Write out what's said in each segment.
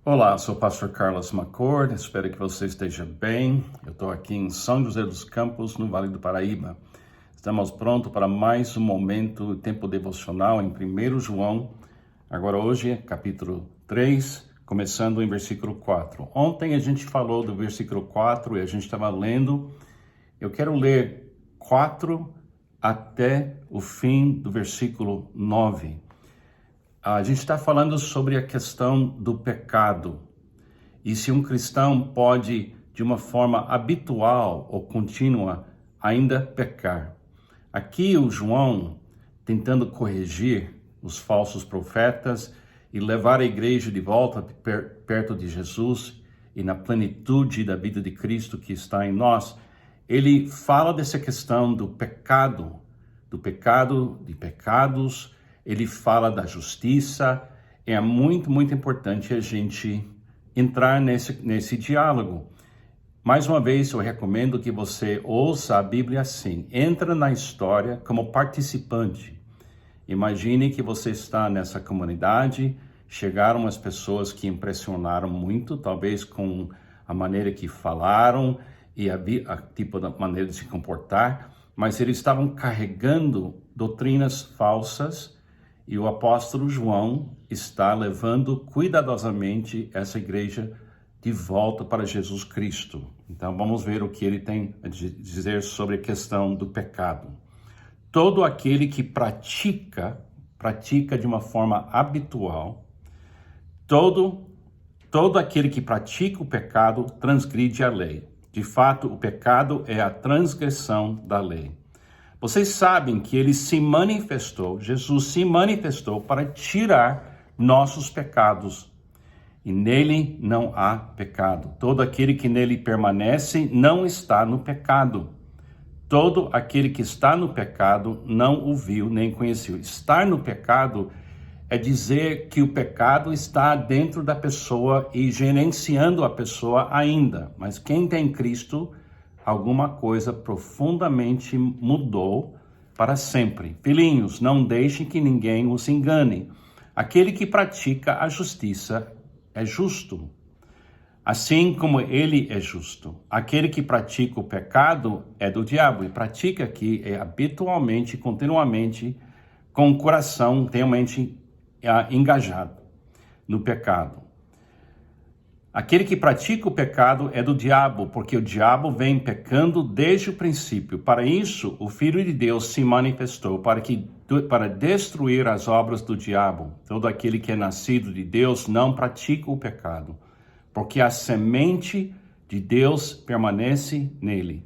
Olá, sou o pastor Carlos McCord, espero que você esteja bem. Eu estou aqui em São José dos Campos, no Vale do Paraíba. Estamos prontos para mais um momento, tempo devocional em 1 João. Agora hoje é capítulo 3, começando em versículo 4. Ontem a gente falou do versículo 4 e a gente estava lendo. Eu quero ler 4 até o fim do versículo 9. A gente está falando sobre a questão do pecado e se um cristão pode, de uma forma habitual ou contínua, ainda pecar. Aqui o João tentando corrigir os falsos profetas e levar a igreja de volta perto de Jesus e na plenitude da vida de Cristo que está em nós, ele fala dessa questão do pecado, de pecados. Ele fala da justiça. É muito importante a gente entrar nesse diálogo. Mais uma vez, eu recomendo que você ouça a Bíblia assim. Entra na história como participante. Imagine que você está nessa comunidade, chegaram as pessoas que impressionaram muito, talvez com a maneira que falaram e a tipo da maneira de se comportar, mas eles estavam carregando doutrinas falsas. E o apóstolo João está levando cuidadosamente essa igreja de volta para Jesus Cristo. Então vamos ver o que ele tem a dizer sobre a questão do pecado. Todo aquele que pratica de uma forma habitual, todo aquele que pratica o pecado transgride a lei. De fato, o pecado é a transgressão da lei. Vocês sabem que Jesus se manifestou para tirar nossos pecados. E nele não há pecado. Todo aquele que nele permanece não está no pecado. Todo aquele que está no pecado não o viu nem conheceu. Estar no pecado é dizer que o pecado está dentro da pessoa e gerenciando a pessoa ainda. Mas quem tem Cristo, alguma coisa profundamente mudou para sempre. Filhinhos, não deixem que ninguém os engane. Aquele que pratica a justiça é justo, assim como ele é justo. Aquele que pratica o pecado é do diabo, e pratica aqui é habitualmente, continuamente, com o coração realmente engajado no pecado. Aquele que pratica o pecado é do diabo, porque o diabo vem pecando desde o princípio. Para isso, o Filho de Deus se manifestou, para destruir as obras do diabo. Todo aquele que é nascido de Deus não pratica o pecado, porque a semente de Deus permanece nele.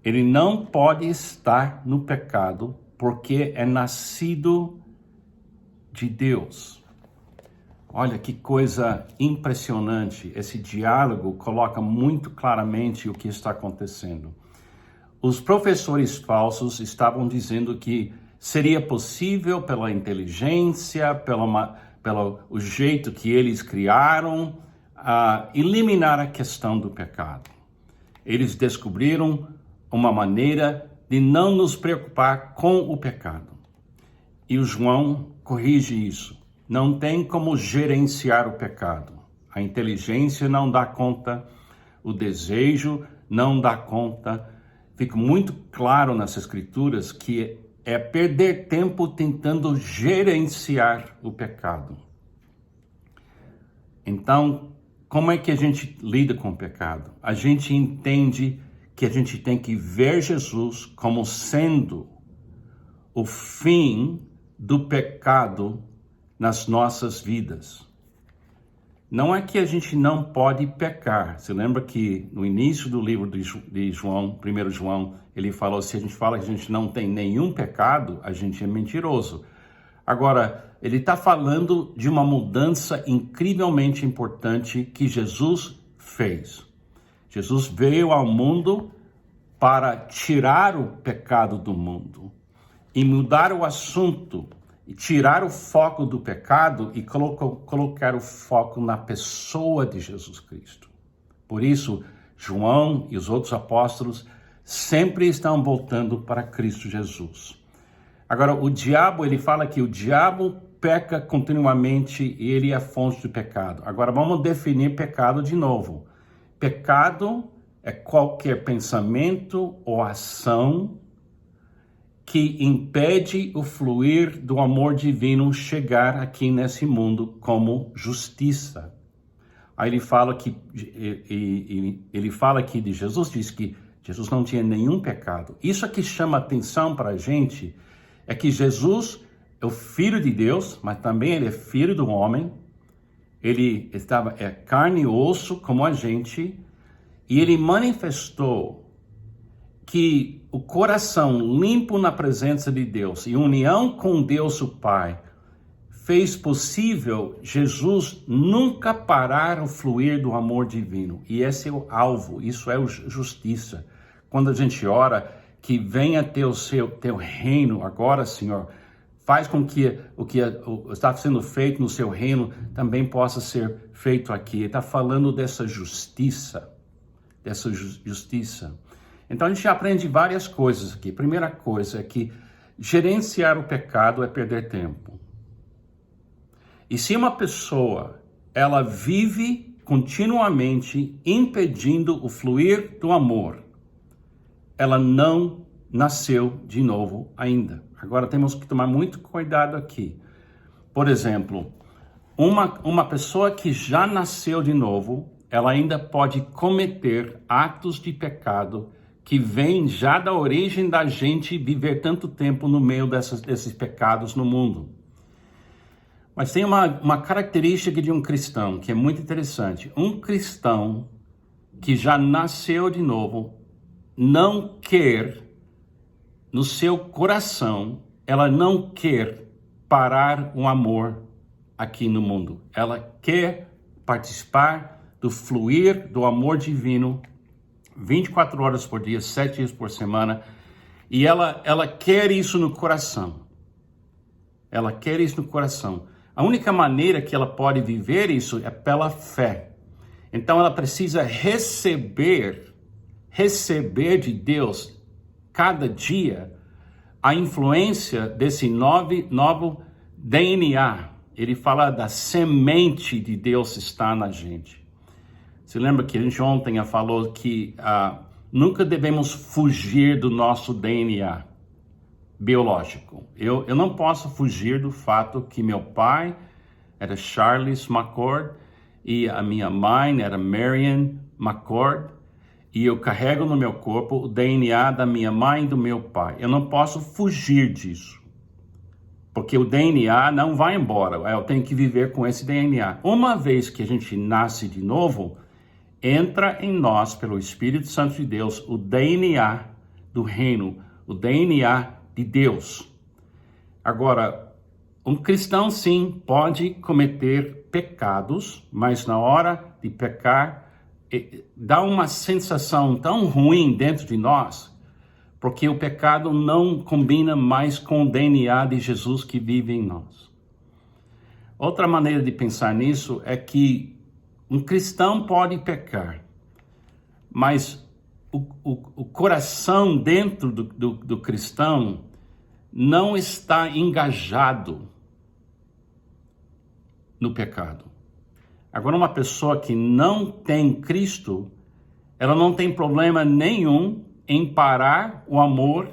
Ele não pode estar no pecado, porque é nascido de Deus. Olha que coisa impressionante, esse diálogo coloca muito claramente o que está acontecendo. Os professores falsos estavam dizendo que seria possível pela inteligência, pelo jeito que eles criaram, eliminar a questão do pecado. Eles descobriram uma maneira de não nos preocupar com o pecado. E o João corrige isso. Não tem como gerenciar o pecado. A inteligência não dá conta, o desejo não dá conta. Fica muito claro nas escrituras que é perder tempo tentando gerenciar o pecado. Então, como é que a gente lida com o pecado? A gente entende que a gente tem que ver Jesus como sendo o fim do pecado nas nossas vidas. Não é que a gente não pode pecar. Você lembra que no início do livro de João, 1 João, ele falou, se a gente fala que a gente não tem nenhum pecado, a gente é mentiroso. Agora, ele está falando de uma mudança incrivelmente importante que Jesus fez. Jesus veio ao mundo para tirar o pecado do mundo e mudar o assunto, e tirar o foco do pecado e colocar o foco na pessoa de Jesus Cristo. Por isso, João e os outros apóstolos sempre estão voltando para Cristo Jesus. Agora, o diabo, ele fala que o diabo peca continuamente e ele é a fonte do pecado. Agora vamos definir pecado de novo. Pecado é qualquer pensamento ou ação que impede o fluir do amor divino chegar aqui nesse mundo como justiça. Aí ele fala aqui de Jesus, diz que Jesus não tinha nenhum pecado. Isso aqui chama atenção para a gente, é que Jesus é o Filho de Deus, mas também ele é filho do homem. Ele é carne e osso como a gente, e ele manifestou que o coração limpo na presença de Deus e união com Deus o Pai fez possível Jesus nunca parar o fluir do amor divino. E esse é o alvo, isso é justiça. Quando a gente ora, que venha teu reino agora, Senhor, faz com que o que está sendo feito no seu reino também possa ser feito aqui. Ele está falando dessa justiça, Então a gente aprende várias coisas aqui. Primeira coisa é que gerenciar o pecado é perder tempo. E se uma pessoa, ela vive continuamente impedindo o fluir do amor, ela não nasceu de novo ainda. Agora temos que tomar muito cuidado aqui. Por exemplo, uma pessoa que já nasceu de novo, ela ainda pode cometer atos de pecado que vêm já da origem da gente viver tanto tempo no meio desses pecados no mundo. Mas tem uma característica de um cristão que é muito interessante. Um cristão que já nasceu de novo não quer, no seu coração, ela não quer parar o amor aqui no mundo. Ela quer participar do fluir do amor divino 24 horas por dia, 7 dias por semana, e ela quer isso no coração. Ela quer isso no coração. A única maneira que ela pode viver isso é pela fé. Então ela precisa receber de Deus cada dia a influência desse novo DNA. Ele fala da semente de Deus está na gente. Você lembra que a gente ontem falou que nunca devemos fugir do nosso DNA biológico. Eu não posso fugir do fato que meu pai era Charles McCord e a minha mãe era Marian McCord, e eu carrego no meu corpo o DNA da minha mãe e do meu pai. Eu não posso fugir disso, porque o DNA não vai embora. Eu tenho que viver com esse DNA. Uma vez que a gente nasce de novo, entra em nós, pelo Espírito Santo de Deus, o DNA do reino, o DNA de Deus. Agora, um cristão sim pode cometer pecados, mas na hora de pecar, dá uma sensação tão ruim dentro de nós, porque o pecado não combina mais com o DNA de Jesus que vive em nós. Outra maneira de pensar nisso é que um cristão pode pecar, mas o coração dentro do cristão não está engajado no pecado. Agora, uma pessoa que não tem Cristo, ela não tem problema nenhum em parar o amor,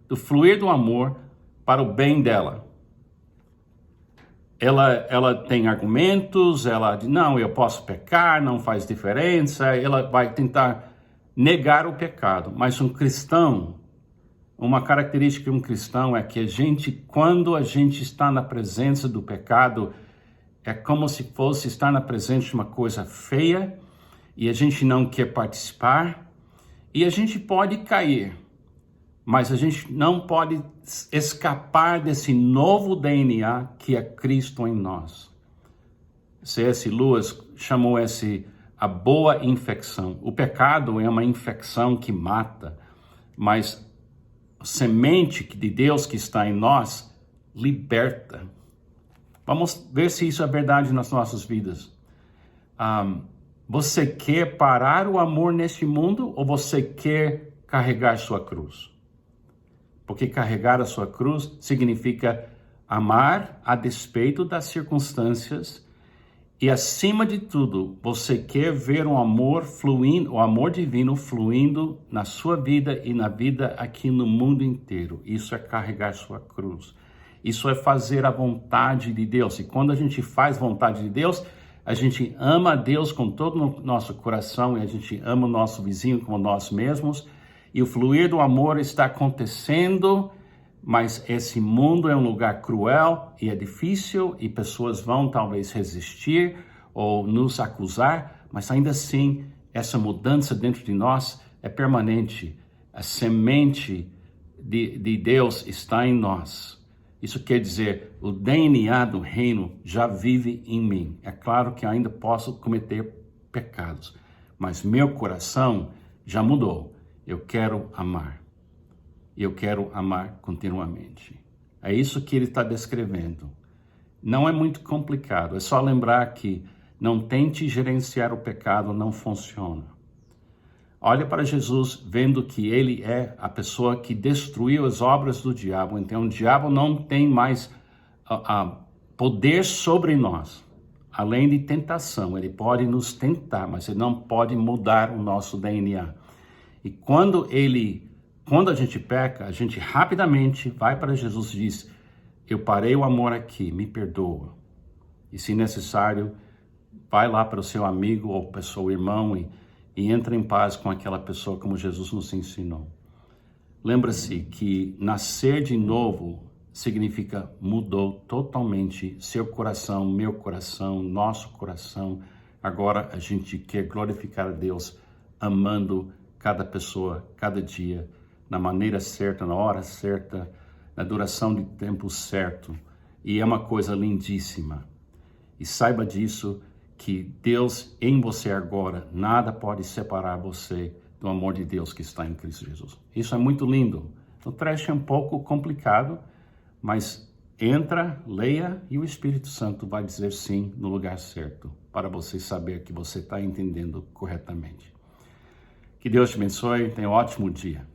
do fluir do amor para o bem dela. Ela tem argumentos, ela diz, não, eu posso pecar, não faz diferença, ela vai tentar negar o pecado. Mas um cristão, uma característica de um cristão é que quando a gente está na presença do pecado, é como se fosse estar na presença de uma coisa feia, e a gente não quer participar, e a gente pode cair, mas a gente não pode escapar desse novo DNA que é Cristo em nós. C.S. Lewis chamou a boa infecção. O pecado é uma infecção que mata, mas a semente de Deus que está em nós liberta. Vamos ver se isso é verdade nas nossas vidas. Você quer parar o amor neste mundo ou você quer carregar sua cruz? Porque carregar a sua cruz significa amar a despeito das circunstâncias e, acima de tudo, você quer ver um amor fluindo, o amor divino fluindo na sua vida e na vida aqui no mundo inteiro. Isso é carregar sua cruz. Isso é fazer a vontade de Deus. E quando a gente faz a vontade de Deus, a gente ama a Deus com todo o nosso coração e a gente ama o nosso vizinho como nós mesmos. E o fluir do amor está acontecendo, mas esse mundo é um lugar cruel e é difícil e pessoas vão talvez resistir ou nos acusar, mas ainda assim essa mudança dentro de nós é permanente. A semente de Deus está em nós. Isso quer dizer, o DNA do reino já vive em mim. É claro que ainda posso cometer pecados, mas meu coração já mudou. Eu quero amar. Eu quero amar continuamente. É isso que ele está descrevendo. Não é muito complicado, é só lembrar que não tente gerenciar o pecado, não funciona. Olha para Jesus, vendo que ele é a pessoa que destruiu as obras do diabo. Então, o diabo não tem mais poder sobre nós, além de tentação. Ele pode nos tentar, mas ele não pode mudar o nosso DNA. E quando a gente peca, a gente rapidamente vai para Jesus e diz, eu parei o amor aqui, me perdoa. E se necessário, vai lá para o seu amigo ou para o seu irmão e entra em paz com aquela pessoa como Jesus nos ensinou. Lembra-se que nascer de novo significa mudou totalmente seu coração, meu coração, nosso coração. Agora a gente quer glorificar a Deus amando cada pessoa, cada dia, na maneira certa, na hora certa, na duração de tempo certo. E é uma coisa lindíssima. E saiba disso, que Deus em você agora, nada pode separar você do amor de Deus que está em Cristo Jesus. Isso é muito lindo. O trecho é um pouco complicado, mas entra, leia e o Espírito Santo vai dizer sim no lugar certo, para você saber que você está entendendo corretamente. Que Deus te abençoe, tenha um ótimo dia.